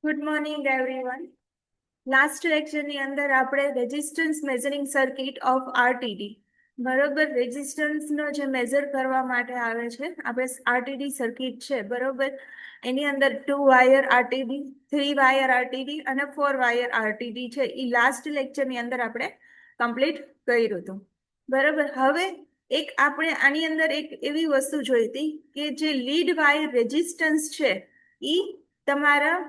Good morning everyone. Last લેક્ચરની અંદર આપણે resistance measuring circuit of RTD બરોબર, રેઝિસ્ટન્સનો જે મેઝર કરવા માટે આવે છે આપણે આરટીડી સર્કિટ છે બરોબર, એની અંદર 2 વાયર આરટીડી, 3 વાયર આરટીડી અને 4 વાયર આરટીડી છે. એ લાસ્ટ લેક્ચરની અંદર આપણે કમ્પ્લીટ કર્યું હતું બરોબર. હવે આપણે આની અંદર એક એવી વસ્તુ જોઈ હતી કે જે લીડ વાયર રેઝિસ્ટન્સ છે એ તમારા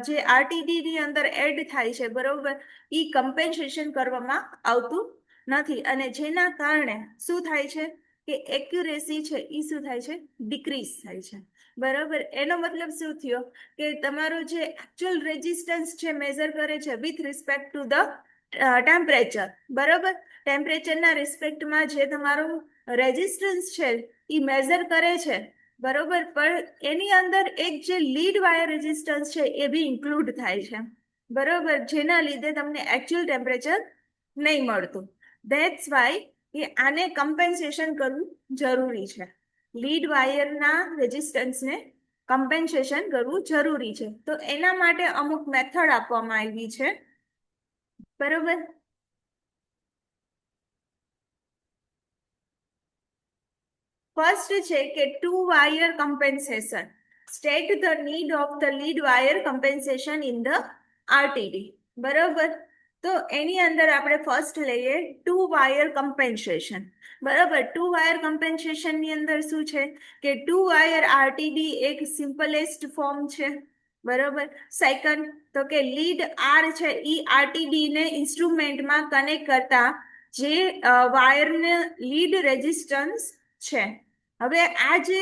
જે આરટીડી ની અંદર એડ થાય છે બરોબર, એ કમ્પેન્સેશન કરવામાં આવતું નથી અને જેના કારણે શું થાય છે કે એક્યુરેસી છે એ શું થાય છે, ડિક્રીઝ થાય છે બરોબર. એનો મતલબ શું થયો કે તમારું જે એકચ્યુઅલ રેઝિસ્ટન્સ છે મેઝર કરે છે with respect to the temperature બરોબર. ટેમ્પરેચરના રિસ્પેક્ટમાં જે તમારું રેઝિસ્ટન્સ છે એ મેઝર કરે છે બરોબર, પણ એની અંદર એક જે લીડ વાયર રેઝિસ્ટન્સ છે એ બી ઇન્ક્લુડ થાય છે બરોબર, જેના લીધે તમને એકચ્યુઅલ ટેમ્પરેચર નહીં મળતું. ધેટ્સ વાય કે આને કમ્પેન્સેશન કરવું જરૂરી છે. લીડ વાયરના રેઝિસ્ટન્સને કમ્પેન્સેશન કરવું જરૂરી છે. તો એના માટે અમુક મેથડ આપવામાં આવી છે બરોબર. ફર્સ્ટ છે કે 2 wire compensation. State the need of the lead wire compensation in the RTD બરોબર. તો એની અંદર આપણે ફર્સ્ટ લઈએ 2 વાયર કમ્પેન્સેશન બરોબર. 2 વાયર કમ્પેન્સેશન ની અંદર શું છે કે 2 વાયર આરટીડી એક સિમ્પલેસ્ટ ફોર્મ છે બરોબર. સેકન્ડ તો કે લીડ આર છે એ આરટીડી ને ઇન્સ્ટ્રુમેન્ટમાં કનેક્ટ કરતા જે વાયરને લીડ રેઝિસ્ટન્સ છે. હવે આ જે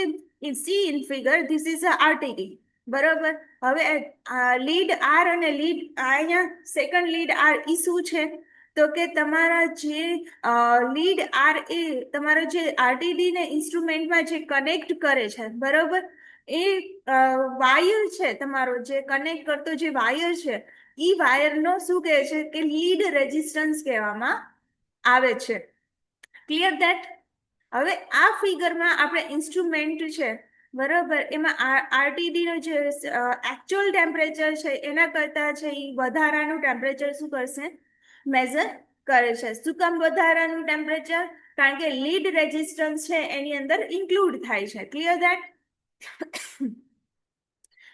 C in figure this is RTD બરોબર. હવે લીડ આર અને લીડ અહીંયા સેકન્ડ લીડ આર ઈ શું છે તો કે તમારા જે લીડ આર એ તમારા જે આરટીડી ને ઇન્સ્ટ્રુમેન્ટમાં જે કનેક્ટ કરે છે બરોબર, એ વાયર છે તમારો જે કનેક્ટ કરતો જે વાયર છે એ વાયરનો શું કહે છે કે લીડ રેઝિસ્ટન્સ કહેવામાં આવે છે. Clear that? હવે આ ફિગરમાં આપણે ઇન્સ્ટ્રુમેન્ટ છે બરોબર, એમાં આરટીડી નો જે એકચ્યુઅલ ટેમ્પરેચર છે એના કરતા છે એ વધારાનું ટેમ્પરેચર શું કરશે, મેઝર કરે છે. શું કામ વધારાનું ટેમ્પરેચર? કારણ કે લીડ રેઝિસ્ટન્સ છે એની અંદર ઇન્ક્લુડ થાય છે. Clear that?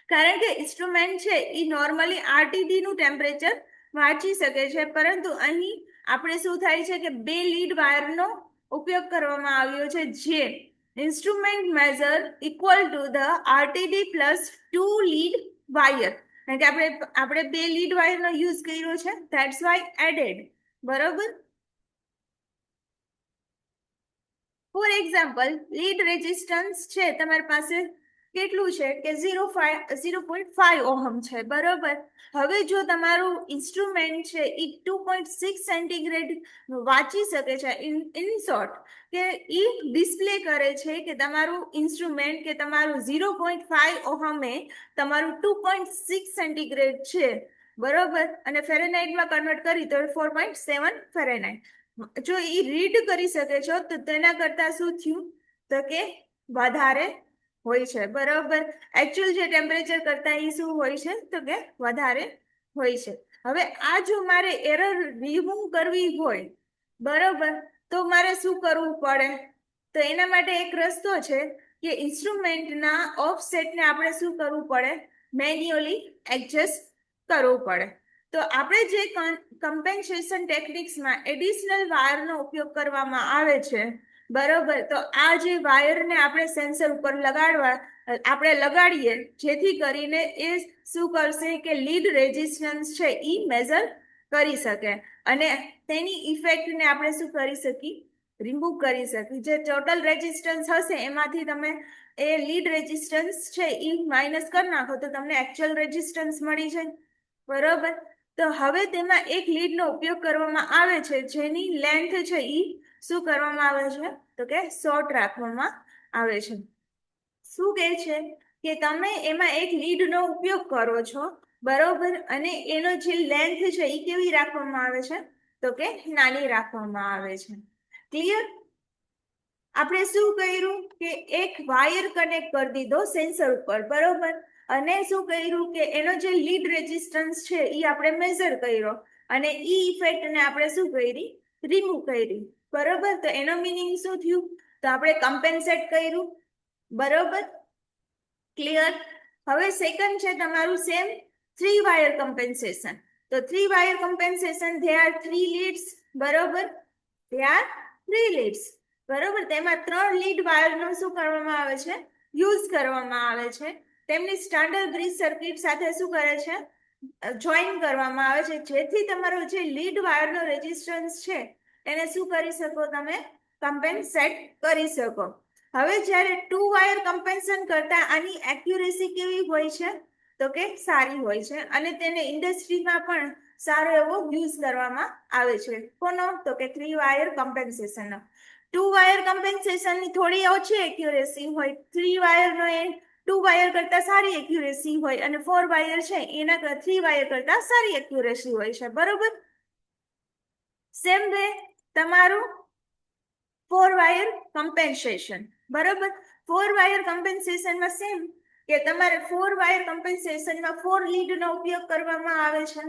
કારણ કે ઇન્સ્ટ્રુમેન્ટ છે એ નોર્મલી આરટીડી નું ટેમ્પરેચર વાંચી શકે છે, પરંતુ અહીં આપણે શું થાય છે કે 2 લીડ વાયરનો ઉપયોગ કરવામાં આવ્યો છે જે instrument measure equal to the RTD plus 2 lead wire. કારણ કે આપણે 2 લીડ વાયરનો યુઝ કર્યો છે, ધેટ્સ વાય એડેડ બરોબર. ફોર એક્ઝામ્પલ, લીડ રેઝિસ્ટન્સ છે તમારી પાસે કેટલું છે કે 0.5 ઓહમ છે બરોબર. હવે જો તમારું ઇન્સ્ટ્રુમેન્ટ છે એ 2.6 સેન્ટીગ્રેડ વાંચી શકે છે, ઇન શોર્ટ કે એ ડિસ્પ્લે કરે છે કે તમારું ઇન્સ્ટ્રુમેન્ટ કે તમારું 0.5 ઓહમે તમારું 2.6 સેન્ટીગ્રેડ છે બરોબર, અને ફેરેનહાઇટમાં કન્વર્ટ કરી તો 4.7 ફેરેનહાઇટ. જો એ રીડ કરી શકે છો તો તેના કરતા શું થયું તો કે વધારે હોય છે બરોબર. એકચ્યુઅલ જે ટેમ્પરેચર કરતા એ શું હોય છે તો કે વધારે હોય છે. હવે આ જો મારે એરર રિમૂવ કરવી હોય બરોબર, તો મારે શું કરવું પડે? તો એના માટે એક રસ્તો છે કે ઇન્સ્ટ્રુમેન્ટના ઓફસેટને આપણે શું કરવું પડે, મેન્યુઅલી એડજસ્ટ કરવું પડે. તો આપણે જે કમ્પેન્સેશન ટેકનિક્સમાં એડિશનલ વાયરનો ઉપયોગ કરવામાં આવે છે બરોબર, તો આ જે વાયરને આપણે સેન્સર ઉપર લગાડીએ જેથી કરીને એ શું કરશે કે લીડ રેઝિસ્ટન્સ છે એ મેઝર કરી શકે અને તેની ઇફેક્ટને આપણે શું કરી શકીએ, રિમૂવ કરી શકીએ. જે ટોટલ રેઝિસ્ટન્સ હશે એમાંથી તમે એ લીડ રેઝિસ્ટન્સ છે એ માઇનસ કરી નાખો તો તમને એકચ્યુઅલ રેઝિસ્ટન્સ મળી જાય બરોબર. તો હવે તેમાં એક લીડનો ઉપયોગ કરવામાં આવે છે જેની લેન્થ છે એ શું કરવામાં આવે છે તો કે શોર્ટ રાખવામાં આવે છે. શું કહે છે કે તમે એમાં એક લીડનો ઉપયોગ કરો છો બરોબર, અને એનો જે લેન્થ છે એ કેવી રાખવામાં આવે છે તો કે નાની રાખવામાં આવે છે. ક્લિયર? આપણે શું કર્યું કે એક વાયર કનેક્ટ કરી દીધો સેન્સર ઉપર, બરોબર, અને શું કર્યું કે એનો જે લીડ રેઝિસ્ટન્સ છે એ આપણે મેઝર કર્યો અને ઈ ઇફેક્ટને આપણે શું કરી, રિમૂવ કરી, બરોબર. તો એનો મિનિંગ શું થયું, તો આપણે કમ્પેન્સેટ કર્યું, બરોબર, ક્લિયર. હવે સેકન્ડ છે તમારું સેમ 3 વાયર કમ્પેન્સેશન. તો 3 wire compensation, they are 3 leads, બરોબર, ધે આર 3 લીડ્સ, બરોબર. તેમાં 3 લીડ વાયરનો શું કરવામાં આવે છે, યુઝ કરવામાં આવે છે. તેમની સ્ટાન્ડર્ડ બ્રિજ સર્કિટ સાથે શું કરે છે, જોઈન કરવામાં આવે છે, જેથી તમારો જે લીડ વાયરનો રેઝિસ્ટન્સ છે એને શું કરી શકો, તમે કમ્પેન્સેટ કરી શકો. હવે જ્યારે 2 વાયર કમ્પેન્સેશન કરતા આની એક્યુરેસી કેવી હોય છે, તો કે સારી હોય છે, અને તેને ઇન્ડસ્ટ્રીમાં પણ સારો એવો યુઝ કરવામાં આવે છે. કોનો, તો કે 3 વાયર કમ્પેન્સેશનનો. 2 વાયર કમ્પેન્સેશનની થોડી ઓછી એક્યુરેસી હોય, 3 વાયરનો એ 2 વાયર કરતા સારી એક્યુરેસી હોય, અને 4 વાયર છે એના 3 વાયર કરતા સારી એક્યુરેસી હોય છે, બરોબર. સેમ વે તમારું 4 વાયર કમ્પેન્સેશન, બરોબર. 4 વાયર કમ્પેન્સેશનમાં સેમ કે તમારે 4 વાયર કમ્પેન્સેશનમાં 4 લીડનો ઉપયોગ કરવામાં આવે છે,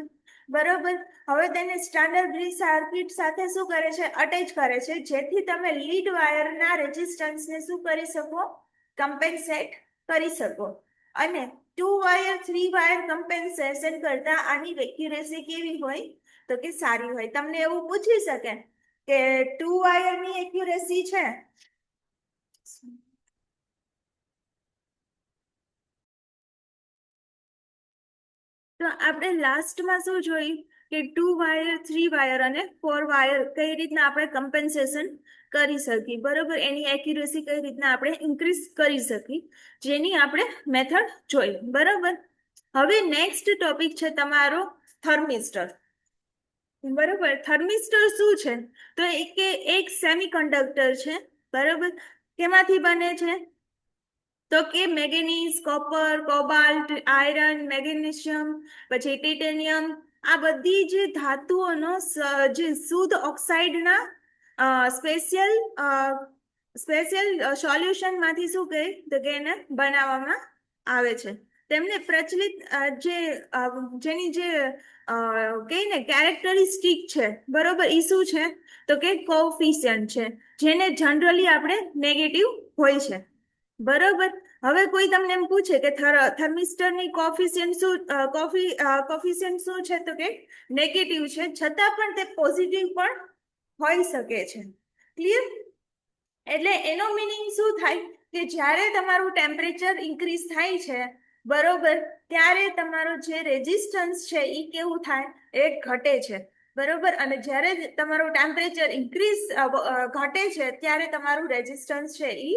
બરોબર. હવે તેને સ્ટાન્ડર્ડ બ્રિજ સર્કિટ સાથે શું કરે છે, અટેચ કરે છે, જેથી તમે લીડ વાયરના રેઝિસ્ટન્સને શું કરી શકો, કમ્પેન્સેટ કરી શકો. અને 2 વાયર 3 વાયર કમ્પેન્સેશન કરતા આની એક્યુરેસી કેવી હોય, તો કે સારી હોય. તમને એવું પૂછી શકે કે 2 વાયરની એક્યુરેસી છે, તો આપણે લાસ્ટમાં શું જોયું કે 2 વાયર 3 વાયર અને 4 વાયર કઈ રીતના આપણે કમ્પેન્સેશન કરી શકીએ, બરોબર. એની એક્યુરેસી કઈ રીતના આપણે ઇન્ક્રીઝ કરી શકીએ, જેની આપણે મેથડ જોઈ, બરોબર. હવે નેક્સ્ટ ટોપિક છે તમારો થર્મિસ્ટર, બરોબર. થર્મિસ્ટર શું છે, તો એક સેમિકન્ડક્ટર છે, બરોબર. કેમાંથી બને છે, તો કે manganese, copper, cobalt, iron, magnesium, પછી ટાઇટેનિયમ, આ બધી જે ધાતુઓનો જે શુદ્ધ ઓક્સાઇડના સ્પેશિયલ સોલ્યુશનમાંથી શું કહે, તો કે એને બનાવવામાં આવે છે. તેમને પ્રચલિત જેની જે કઈ ને કેરેક્ટરિસ્ટિક છે, બરોબર, એ શું છે, તો કે કોફિશિયન્ટ છે, જેને જનરલી આપણે નેગેટિવ હોય છે, બરોબર. હવે કોઈ તમને એમ પૂછે કે થર્મિસ્ટરની કોફિશિયન્ટ શું છે, તો કે નેગેટિવ છે, છતાં પણ તે પોઝિટિવ પણ હોઈ શકે છે, ક્લિયર. એટલે એનો મિનિંગ શું થાય કે જ્યારે તમારું ટેમ્પરેચર ઇન્ક્રીઝ થાય છે, બરોબર, ત્યારે તમારું જે રેઝિસ્ટન્સ છે એ કેવું થાય, એ ઘટે છે, બરોબર. અને જ્યારે તમારું ટેમ્પરેચર ઘટે છે ત્યારે તમારું રેઝિસ્ટન્સ છે એ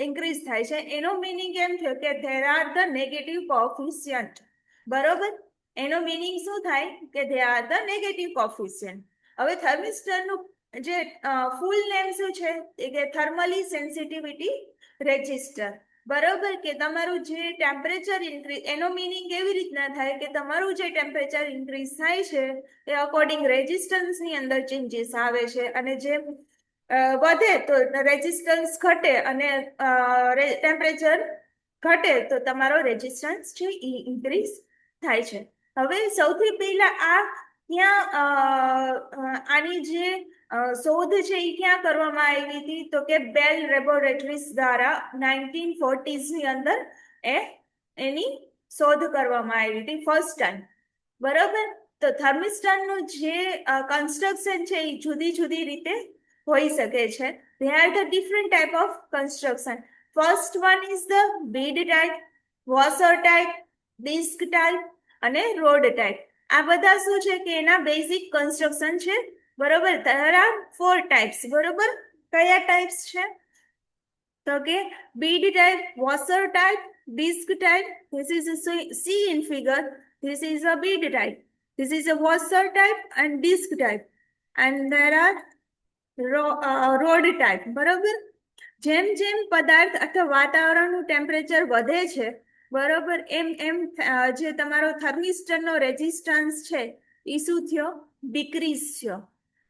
ઇન્ક્રીઝ થાય છે. એનો મિનિંગ એમ થયો કે there are the negative coefficient, બરોબર. એનો મિનિંગ શું થાય કે they are the negative coefficient. હવે થર્મિસ્ટરનું જે ફૂલ નેમ શું છે, કે થર્મલી સેન્સિટિવિટી રેજિસ્ટર, બરોબર. કે તમારું જે ટેમ્પરેચર ઇન્ક્રીઝ, એનો મિનિંગ એવી રીતના થાય કે તમારું જે ટેમ્પરેચર ઇન્ક્રીઝ થાય છે એ અકોર્ડિંગ રેઝિસ્ટન્સની અંદર ચેન્જીસ આવે છે, અને જે વધે તો રેઝિસ્ટન્સ ઘટે, અને ટેમ્પરેચર ઘટે તો તમારો રેઝિસ્ટન્સ છે એ ઇન્ક્રીઝ થાય છે. હવે સૌથી પહેલા આની જે શોધ છે એ ક્યાં કરવામાં આવી હતી, તો કે બેલ લેબોરેટરીઝ દ્વારા 1940s ની અંદર એની શોધ કરવામાં આવી હતી ફર્સ્ટ ટાઈમ, બરોબર. તો થર્મિસ્ટરનું જે કન્સ્ટ્રક્શન છે એ જુદી જુદી રીતે હોઈ શકે છે. There are the different type of construction. First one is the bead type, washer type, disc type અને રોડ ટાઈપ. આ બધા શું છે કે એના બેઝિક કન્સ્ટ્રક્શન છે, બરોબર. There are 4 types, બરોબર. કયા ટાઈપ્સ છે, તો કે bead type, washer type, disc type. This is a see in figure. This is a bead type. This is a washer type and disc type. And there are road type, બરોબર. જેમ જેમ પદાર્થ અથવા વાતાવરણનું temperature વધે છે, બરોબર, એમ એમ જે તમારો થર્મિસ્ટરનો રેઝિસ્ટન્સ છે એ શું થયો, ડિક્રીઝ થયો,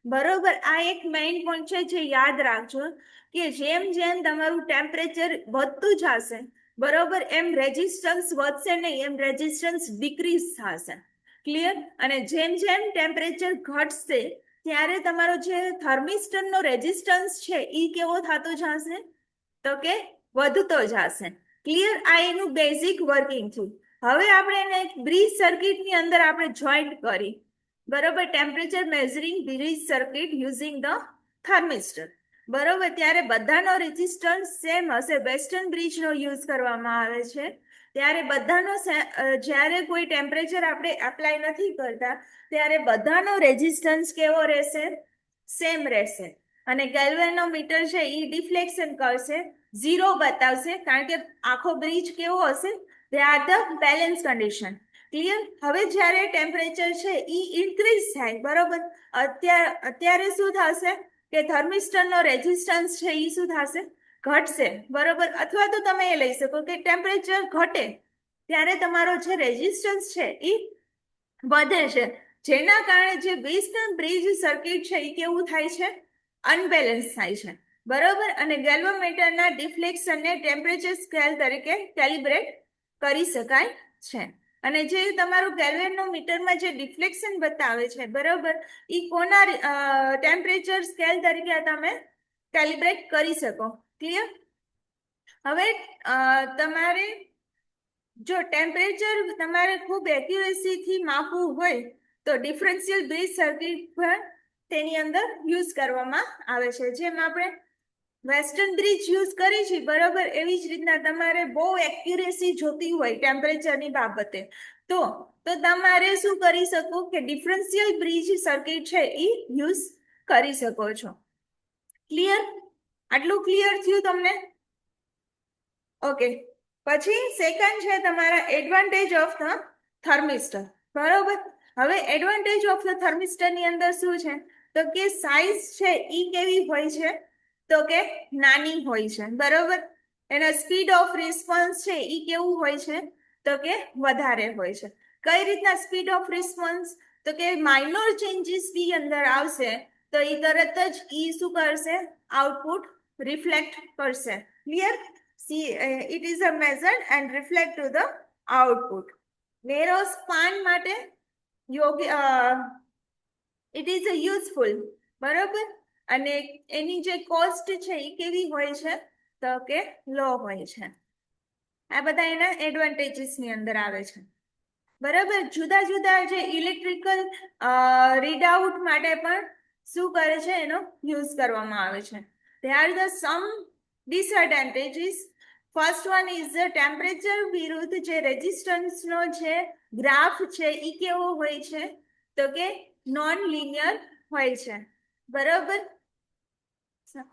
બરોબર, આ એક મેઇન પોઈન્ટ છે જે યાદ રાખજો કે જેમ જેમ તમારું ટેમ્પરેચર વધતું જશે, બરોબર, એમ રેઝિસ્ટન્સ વધશે નહીં, એમ રેઝિસ્ટન્સ ડિક્રીઝ થશે. ક્લિયર? અને જેમ જેમ ટેમ્પરેચર ઘટશે ત્યારે તમારો જે થર્મિસ્ટરનો રેઝિસ્ટન્સ છે એ કેવો થતો જશે? તો કે વધતો જશે. ક્લિયર? આ એનું બેઝિક વર્કિંગ થયું. હવે આપણે એને બ્રિજ સર્કિટની અંદર આપણે જોઈન્ટ કરી, બરોબર, temperature measuring bridge circuit using the thermistor. બરોબર, ત્યારે બધાનો રેઝિસ્ટન્સ સેમ હશે. વેસ્ટર્ન બ્રિજનો યુઝ કરવામાં આવે છે ત્યારે બધાનો જ્યારે કોઈ ટેમ્પરેચર આપણે એપ્લાય નથી કરતા ત્યારે બધાનો રેઝિસ્ટન્સ કેવો રહેશે? સેમ રહેશે. અને ગેલ્વેનોમીટર છે એ ડિફ્લેક્શન કરશે, 0 બતાવશે, કારણ કે આખો બ્રિજ કેવો હશે? They are the balance condition. Clear? હવે જ્યારે ટેમ્પરેચર છે એ ઇન્ક્રીઝ થાય, બરોબર, અત્યારે શું થશે કે થર્મિસ્ટરનો રેઝિસ્ટન્સ છે એ શું થશે? ઘટશે. બરોબર, અથવા તો તમે એ લઈ શકો કે ટેમ્પરેચર ઘટે ત્યારે તમારો જે રેઝિસ્ટન્સ છે એ વધે છે, જેના કારણે જે વેસ્ટર્ન બ્રિજ સર્કિટ છે એ કેવું થાય છે? અનબેલેન્સ થાય છે. બરોબર, અને ગેલ્વોમીટરના ડિફ્લેક્શનને ટેમ્પરેચર સ્કેલ તરીકે કેલિબ્રેટ કરી શકાય છે. અને જે તમારું ગેલ્વેનોમીટરમાં જે ડિફ્લેક્શન બતાવે છે, બરોબર, એ કોના ટેમ્પરેચર સ્કેલ તરીકે તમે કેલિબ્રેટ કરી શકો. ક્લિયર? હવે તમારે જો ટેમ્પરેચર તમારે ખૂબ એક્યુરેસીથી માપવું હોય તો ડિફરન્શિયલ બ્રિજ સર્કિટ પણ તેની અંદર યુઝ કરવામાં આવે છે. જેમ આપણે વેસ્ટર્ન બ્રિજ યુઝ કરી છે, બરોબર, એવી જ રીતના તમારે બહુ એક્યુરેસી જોતી હોય ટેમ્પરેચરની બાબતે તો તમારે શું કરી શકો કે ડિફરન્શિયલ બ્રિજ સર્કિટ છે એ યુઝ કરી શકો છો. ક્લિયર? આટલું ક્લિયર થયું તમને? ઓકે. પછી સેકન્ડ છે તમારા એડવાન્ટેજ ઓફ ધ થર્મિસ્ટર. બરોબર, હવે એડવાન્ટેજ ઓફ ધ થર્મિસ્ટરની અંદર શું છે તો કે સાઇઝ છે એ કેવી હોય છે? તો કે નાની હોય છે. બરોબર, એના સ્પીડ ઓફ રિસ્પોન્સ છે એ કેવું હોય છે? તો કે વધારે હોય છે. કઈ રીતના સ્પીડ ઓફ રિસ્પોન્સ? તો કે માઇનોર ચેન્જીસ બી અંદર આવશે તો એ તરત જ ઈ શું કરશે? આઉટપુટ રિફ્લેક્ટ કરશે. Clear? See, it is a measured and reflect to the output. Narrow span માટે યોગ્ય it is a useful. બરોબર, અને એની જે કોસ્ટ છે એ કેવી હોય છે? તો કે લો હોય છે. આ બધા એના એડવાન્ટેજીસ ની અંદર આવે છે. બરાબર, જુદા જુદા જે ઇલેક્ટ્રિકલ રીડઆઉટ માટે પણ શું કરે છે? એનો યુઝ કરવામાં આવે છે. There are the some disadvantages. First one is temperature વિરુદ્ધ જે રેઝિસ્ટન્સનો જે ગ્રાફ છે એ કેવો હોય છે? તો કે નોન લિનિયર હોય છે. બરોબર,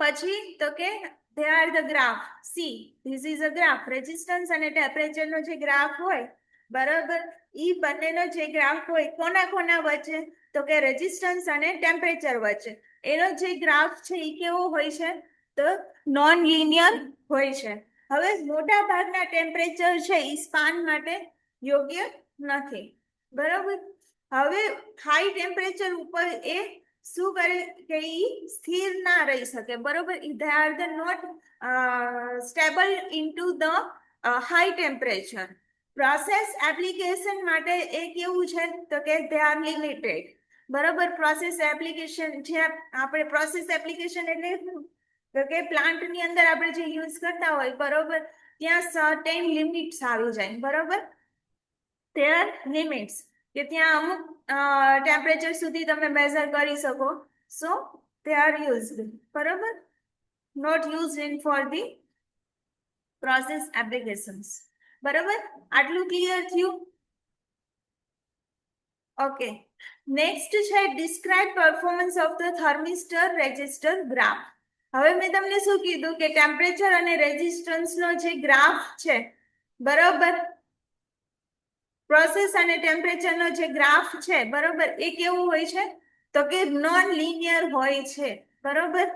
પછી તો કે they are the graph. See, this is a graph. Resistance અને ટેમ્પરેચરનો જે ગ્રાફ હોય, બરોબર, ઈ બંનેનો જે ગ્રાફ હોય કોના કોના વચ્ચે? તો કે રેઝિસ્ટન્સ અને ટેમ્પરેચર વચ્ચે એનો જે ગ્રાફ છે એ કેવો હોય છે? તો નોન લિનિયર હોય છે. હવે મોટા ભાગના ટેમ્પરેચર છે એ સ્પાન માટે યોગ્ય નથી. બરોબર, હવે હાઈ ટેમ્પરેચર ઉપર એ શું કરે કે ઈ સ્થિર ના રહી શકે. બરોબર, they are the not stable into the high temperature. Process application માટે એ કેવું છે? તો કે they are limited. બરોબર, પ્રોસેસ એપ્લિકેશન જે આપણે પ્રોસેસ એપ્લિકેશન એટલે તો કે પ્લાન્ટની અંદર આપણે જે યુઝ કરતા હોય, બરોબર, ત્યાં સર્ટેન લિમિટ્સ આવી જાય. બરોબર, there લિમિટ્સ કે ત્યાં અમુક ટેમ્પરેચર સુધી તમે મેઝર કરી શકો. સો they are used. બરોબર, not used in for the process applications. બરોબર, આટલું ક્લિયર થયું? ઓકે. નેક્સ્ટ છે describe performance of the thermistor resistor graph. હવે મેં તમને શું કીધું કે ટેમ્પરેચર અને રેઝિસ્ટન્સનો જે ગ્રાફ છે, બરોબર, પ્રોસેસ અને ટેમ્પરેચરનો જે ગ્રાફ છે, બરોબર, એ કેવું હોય છે? તો કે નોન લિનિયર હોય છે. બરોબર,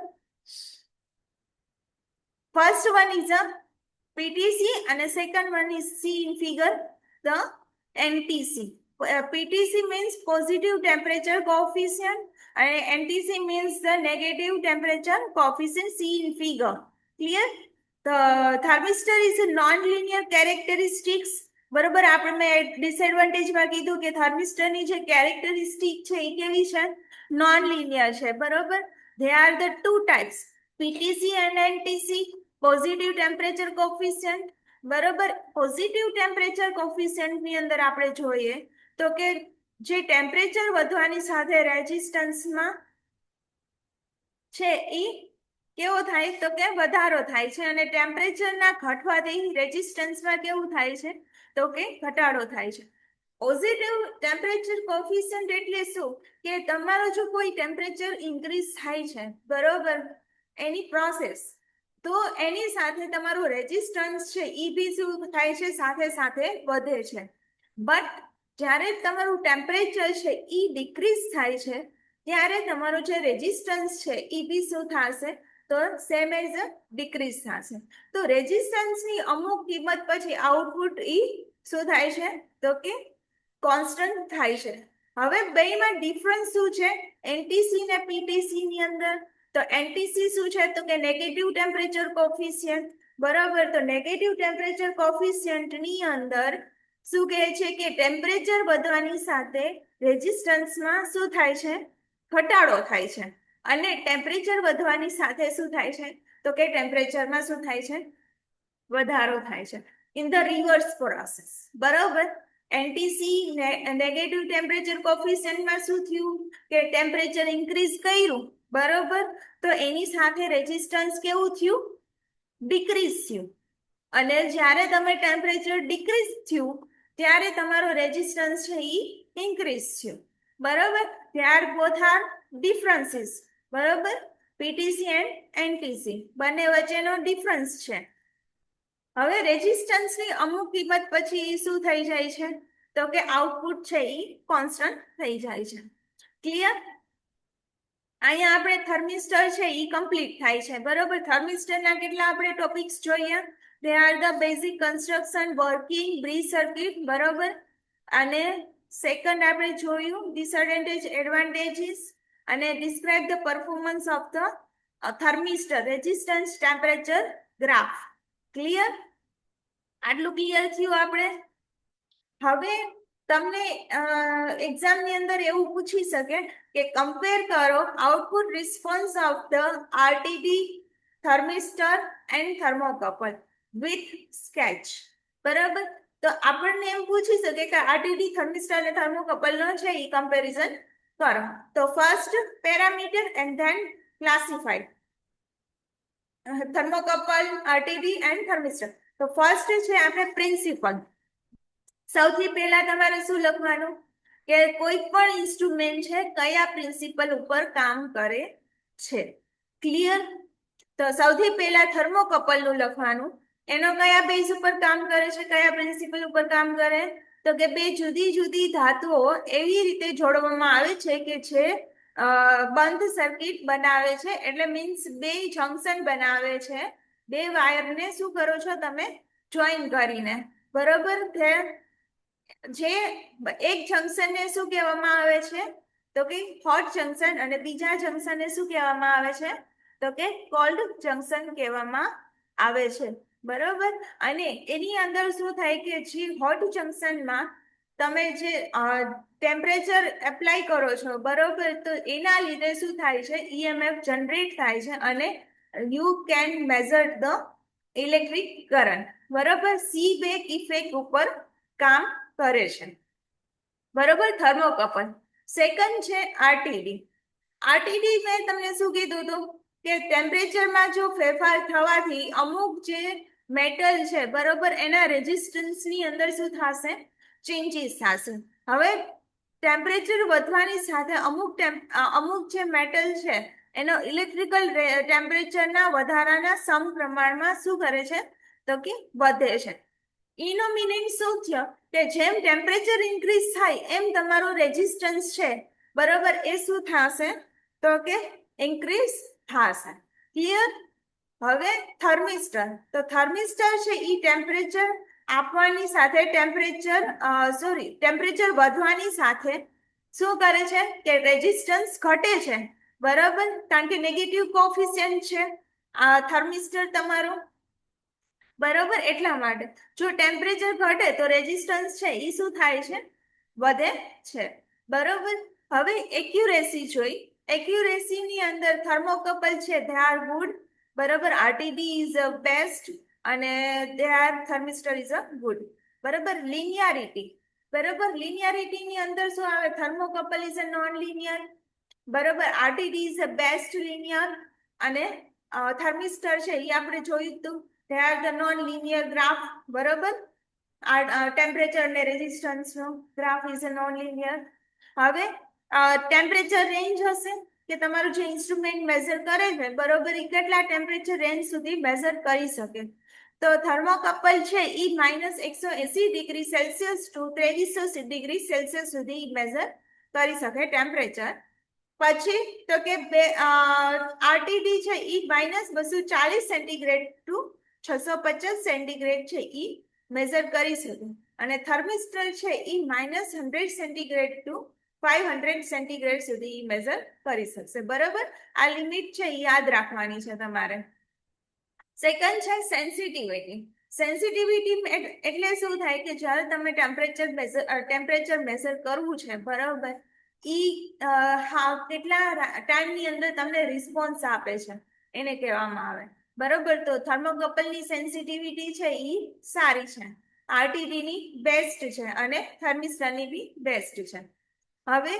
first one is a PTC અને second one is see in figure the NTC. પીટીસી મીન્સ પોઝિટિવ ટેમ્પરેચર કોફિશિયન્ટ અને એનટીસી means the negative temperature coefficient see in figure. Clear? thermistor is a non-linear characteristics. બરોબર, આપણે મેં ડિસએડવાન્ટેજમાં કીધું કે થર્મિસ્ટરની જે કેરેક્ટરિસ્ટિક છે એ કેવી છે? નોન લિનિયર છે. બરોબર, they are the two types, PTC and NTC. Positive temperature coefficient. બરોબર, પોઝિટિવ ટેમ્પરેચર કોફિશિયન્ટ ની અંદર આપણે જોઈએ તો કે જે ટેમ્પરેચર વધવાની સાથે રેઝિસ્ટન્સમાં છે એ કેવો થાય તો કે વધારો થાય છે, અને ટેમ્પરેચરના ઘટવાથી રેઝિસ્ટન્સમાં કેવું થાય છે તો કે ઘટાડો થાય છે. પોઝિટિવ ટેમ્પરેચર કોફિશિયન્ટ એટલે શું કે તમારો જો કોઈ ટેમ્પરેચર ઇન્ક્રીઝ થાય છે, બરોબર, એની પ્રોસેસ, તો એની સાથે તમારું રેઝિસ્ટન્સ છે એ બી શું થાય છે? સાથે સાથે વધે છે. બટ જ્યારે તમારું ટેમ્પરેચર છે એ ડિક્રીઝ થાય છે ત્યારે તમારું જે રેઝિસ્ટન્સ છે એ બી શું થશે? તો સેમ એઝ ડિક્રીઝ થશે. તો રેઝિસ્ટન્સની અમુક કિંમત પછી આઉટપુટ ઈ શું થાય છે તો કે કોન્સ્ટન્ટ થાય છે. હવે બેમાં ડિફરન્સ શું છે એનટીસી ને પીટીસી ની અંદર? તો એનટીસી શું છે તો કે નેગેટિવ ટેમ્પરેચર કોફિશિયન્ટ. બરાબર, તો નેગેટિવ ટેમ્પરેચર કોફિશિયન્ટ ની અંદર શું કહે છે કે ટેમ્પરેચર વધવાની સાથે રેઝિસ્ટન્સમાં શું થાય છે? ઘટાડો થાય છે. અને ટેમ્પરેચર વધવાની સાથે શું થાય છે તો કે ટેમ્પરેચરમાં શું થાય છે? વધારો થાય છે. In the reverse process. બરાબર, એનટીસી નેગેટિવ ટેમ્પરેચર કોફિશિયન્ટમાં શું થયું કે ટેમ્પરેચર ઇન્ક્રીઝ કર્યું, બરોબર, તો એની સાથે રેઝિસ્ટન્સ કેવું થયું? ડિક્રીઝ થયું. અને જ્યારે તમે ટેમ્પરેચર ડિક્રીઝ થયું ત્યારે તમારો રેઝિસ્ટન્સ છે એ ઇન્ક્રીઝ થયું. બરોબર, ત્યાર બોથ આર ડિફરન્સીસ. બરોબર, પીટીસી એન્ડ એનટીસી બંને વચ્ચેનો ડિફરન્સ છે. હવે રેઝિસ્ટન્સની અમુક કિંમત પછી શું થઈ જાય છે તો કે આઉટપુટ છે એ કોન્સ્ટન્ટ થઈ જાય છે. ક્લિયર? અહીંયા આપણે થર્મિસ્ટર છે એ કમ્પ્લીટ થાય છે. બરોબર, થર્મિસ્ટરના કેટલા આપણે ટોપિક્સ જોઈએ? they are the basic construction, working, brief circuit. બરોબર, અને સેકન્ડ આપણે જોયું disadvantage, advantages, અને describe the performance of the thermistor, resistance, temperature graph. Clear? આટલું ક્લિયર થયું આપણે? હવે તમને એક્ઝામની અંદર એવું પૂછી શકે કે કમ્પેર કરો output response of the RTD, thermistor and thermocouple with sketch. બરાબર, તો આપણને એમ પૂછી શકે કે આરટીડી, થર્મિસ્ટર અને થર્મોકપલનો છે એ કમ્પેરિઝન કરો. તો first parameter and then classified thermocouple, RTD and thermistor. તો ફર્સ્ટ છે આપણે પ્રિન્સિપલ. સૌથી પહેલા તમારે શું લખવાનું કે કોઈ પણ ઇન્સ્ટ્રુમેન્ટ છે કયા પ્રિન્સિપલ ઉપર કામ કરે છે. ક્લિયર? તો સૌથી પહેલા થર્મોકપલનું લખવાનું. એનો કયા બેઝ ઉપર કામ કરે છે, કયા પ્રિન્સિપલ ઉપર કામ કરે? તો કે બે જુદી જુદી ધાતુઓ એવી રીતે જોડવામાં આવે છે કે જે બંધ સર્કિટ બનાવે છે, એટલે મીન્સ બે જંક્શન બનાવે છે. બે વાયરને શું કરો છો તમે? જોઈન કરીને. બરોબર, જે એક જંક્શનને શું કહેવામાં આવે છે તો કે હોટ જંક્શન, અને બીજા જંક્શનને શું કહેવામાં આવે છે તો કે કોલ્ડ જંક્શન કહેવામાં આવે છે. બરોબર, અને એની અંદર શું થાય કે જે હોટ જંક્શનમાં તમે જે ટેમ્પરેચર એપ્લાય કરો છો, બરોબર, તો એના લીધે શું થાય છે? ઈએમએફ જનરેટ થાય છે અને you can measure the electric current. બરોબર, સી બેક ઇફેક્ટ ઉપર કામ કરે છે. બરોબર, થર્મોકપલ. સેકન્ડ છે આરટીડી. આરટીડી મેં તમને શું કીધું હતું કે ટેમ્પરેચરમાં જો ફેરફાર થવાથી અમુક જે મેટલ છે, બરોબર, એના રેઝિસ્ટન્સની અંદર શું થશે? ચેન્જીસ થશે. હવે ટેમ્પરેચર વધવાની સાથે અમુક જે મેટલ છે એનો ઇલેક્ટ્રિકલ ટેમ્પરેચરના વધારાના સમ પ્રમાણમાં શું કરે છે તો કે વધે છે. એનો મિનિંગ શું થયો કે જેમ ટેમ્પરેચર ઇન્ક્રીઝ થાય એમ તમારો રેઝિસ્ટન્સ છે, બરોબર, એ શું થશે તો કે ઇન્ક્રીઝ થશે. ક્લિયર? હવે થર્મિસ્ટર. તો થર્મિસ્ટર છે એ ટેમ્પરેચર આપવાની સાથે ટેમ્પરેચર વધવાની સાથે શું કરે છે કે રેઝિસ્ટન્સ ઘટે છે, બરાબર, કારણ કે નેગેટિવ કોફિશિયન્ટ છે આ થર્મિસ્ટર તમારું, બરોબર. એટલા માટે જો ટેમ્પરેચર ઘટે તો રેઝિસ્ટન્સ છે એ શું થાય છે, વધે છે, બરોબર. હવે એક્યુરેસી જોઈ. એક્યુરેસી ની અંદર થર્મોકપલ છે ધે આર ગુડ, બરોબર. આરટીડી ઇઝ અ બેસ્ટ અને they are thermistor is a good, બરોબર. લિનિયારિટી, બરોબર. લિનિયારિટી ની અંદર શું આવે, thermocouple is a non linear, બરોબર. RTD is a best linear અને થર્મિસ્ટર છે એ આપણે જોયું હતું, they are the non-linear graph, બરોબર. ટેમ્પરેચર ને રેઝિસ્ટન્સ નો graph is a non linear. હવે ટેમ્પરેચર રેન્જ હશે કે તમારું જે ઇન્સ્ટ્રુમેન્ટ મેઝર કરે છે, બરોબર, એ કેટલા ટેમ્પરેચર રેન્જ સુધી મેઝર કરી શકે. તો થર્મોકપલ છે એ -180°C ટુ 2300°C સુધી મેઝર કરી શકે ટેમ્પરેચર. પછી તો કે આરટીડી છે એ -240°C ટુ 650°C છે એ મેઝર કરી શકે અને થર્મિસ્ટર છે એ -100°C ટુ 500°C સુધી મેઝર કરી શકશે, બરાબર. આ લિમિટ છે એ યાદ રાખવાની છે તમારે. સેકન્ડ છે સેન્સિટિવિટી. સેન્સિટિવિટી એટલે શું થાય કે જ્યારે તમે ટેમ્પરેચર મેઝર કરવું છે, બરાબર, કેટલા ટાઈમની અંદર તમને રિસ્પોન્સ આપે છે એને કહેવામાં આવે, બરોબર. તો થર્મોકપલની સેન્સિટિવિટી છે એ સારી છે, આરટીડી ની બેસ્ટ છે અને થર્મિસ્ટરની બી બેસ્ટ છે. હવે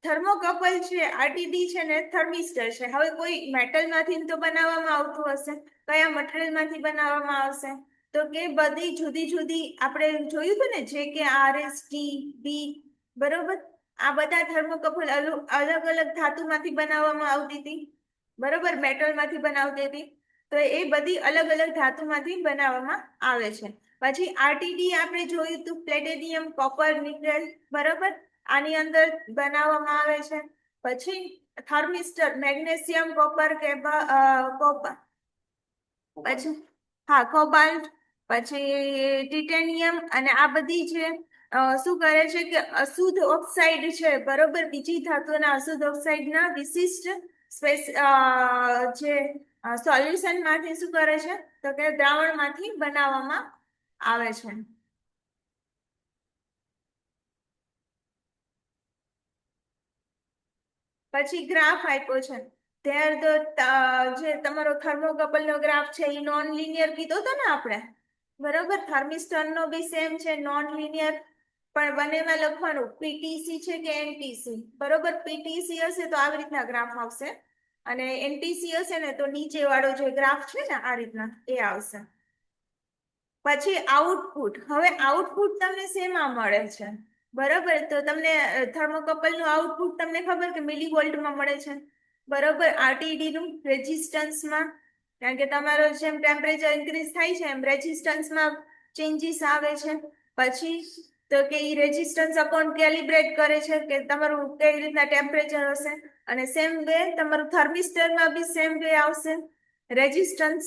થર્મોકપલ છે, આરટીડી છે ને થર્મિસ્ટર છે, હવે કોઈ મેટલમાંથી તો બનાવવામાં આવતું હશે, કયા મટીરિયલમાંથી બનાવવામાં આવશે, તો કે બધી જુદી જુદી આપણે જોયું હતું ને, જે કે આરએસ ટી બી, બરોબર. આ બધા થર્મોકપલ અલગ અલગ ધાતુમાંથી બનાવવામાં આવતી હતી, બરોબર, મેટલમાંથી બનાવતી હતી. તો એ બધી અલગ અલગ ધાતુમાંથી બનાવવામાં આવે છે. પછી આરટીડી આપણે જોયું હતું, પ્લેટેનિયમ, કોપર, નિકેલ, બરોબર, આની અંદર બનાવવામાં આવે છે. પછી થર્મિસ્ટર મેગ્નેશિયમ, કોપર, કોપર, પછી હા કોબાલ્ટ, પછી ટિટેનિયમ, અને આ બધી છે શું કરે છે કે અશુદ્ધ ઓક્સાઇડ છે, બરોબર, બીજી ધાતુના અશુદ્ધ ઓક્સાઇડના વિશિષ્ટ જે સોલ્યુશન માંથી શું કરે છે, તો કે દ્રાવણમાંથી બનાવવામાં આવે છે. પછી ગ્રાફ આપ્યો છે, ત્યાર જે તમારો થર્મોકપલ નો ગ્રાફ છે એ નોન લિનિયર કીધો હતો ને આપણે, બરોબર. થર્મિસ્ટર નો બી સેમ છે, નોન લિનિયર, પણ બંનેમાં લખવાનું પીટીસી છે કે એનટીસી, બરોબર. પીટીસી હશે તો આવી રીતના ગ્રાફ આવશે અને એનટીસી હશે ને તો નીચે વાળો જે ગ્રાફ છે ને આ રીતના એ આવશે. પછી આઉટપુટ. હવે આઉટપુટ તમને શેમાં મળે છે, બરોબર, તો તમને થર્મોકપલ નું આઉટપુટ તમને ખબર કે મિલીવોલ્ટમાં મળે છે, બરોબર. આરટીડી નું રેઝિસ્ટન્સમાં, કારણ કે તમારો જેમ ટેમ્પરેચર ઇન્ક્રીઝ થાય છે એમ રેઝિસ્ટન્સમાં ચેન્જીસ આવે છે. પછી તો કે એ રેઝિસ્ટન્સ અપોન કેલિબ્રેટ કરે છે કે તમારું કઈ રીતના ટેમ્પરેચર હશે, અને સેમ વે તમારું થર્મિસ્ટરમાં બી સેમ વે આવશે રેઝિસ્ટન્સ,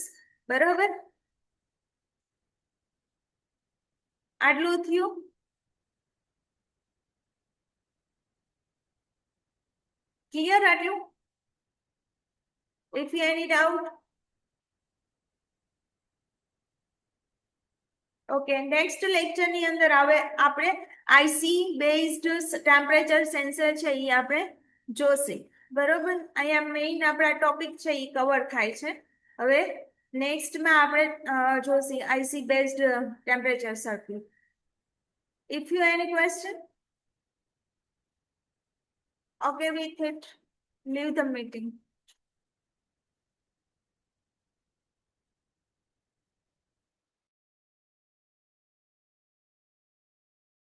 બરોબર. આટલું થયું. ક્લિયર આટલું? If you any doubt? Okay, next lecture ની અંદર હવે આપણે આઈસી બેઝડ ટેમ્પરેચર સેન્સર છે એ આપણે જોશે, બરોબર. અહીંયા મેઇન આપણા ટોપિક છે એ કવર થાય છે. હવે નેક્સ્ટમાં આપણે જોશે IC based temperature circuit. If you any question, okay with it, leave the meeting.